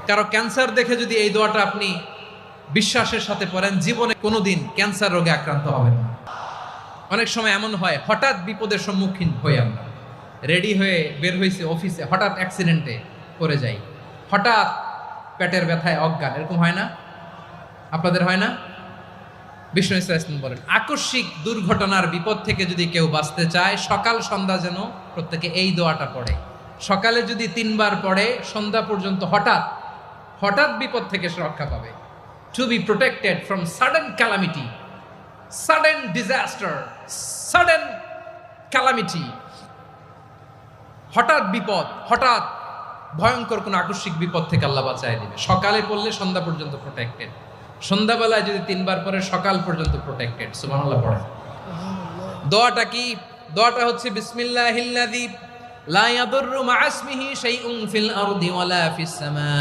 কারো ক্যান্সার দেখে যদি এই দোয়াটা আপনি বিশ্বাসের সাথে পড়েন, জীবনে কোনোদিন ক্যান্সার রোগে আক্রান্ত হবেন না। অনেক সময় এমন হয়, হঠাৎ বিপদের সম্মুখীন হই আমরা, রেডি হয়ে বের হয়েছে অফিসে, হঠাৎ অ্যাক্সিডেন্টে পড়ে যাই, হঠাৎ পেটের ব্যথায় অজ্ঞান, এরকম হয় না? আপনাদের হয় না? বিষ্ণু ইসলাম বলেন, আকস্মিক দুর্ঘটনার বিপদ থেকে যদি কেউ বাঁচতে চায়, সকাল সন্ধ্যা যেন প্রত্যেকে এই দোয়াটা পড়ে। সকালে যদি 3 বার পড়ে, সন্ধ্যা পর্যন্ত হঠাৎ বিপদ থেকে সে রক্ষা পাবে। To be protected from sudden calamity, sudden disaster, sudden calamity, হঠাৎ বিপদ, হঠাৎ ভয়ঙ্কর কোন আকস্মিক বিপদ থেকে আল্লাহ বাঁচায় দিবে। সকালে পড়লে সন্ধ্যা পর্যন্ত প্রোটেক্টেড, সন্ধ্যাবেলায় যদি 3 বার পরে সকাল পর্যন্ত প্রোটেক্টেড। সুবহানাল্লাহ পড়ে। দোয়াটা কি? দোয়াটা হচ্ছে বিসমিল্লাহিল্লাযী লা ইয়াদুররু মা ইসমিহি শাইউন ফিল আরদি ওয়ালা ফিস সামা।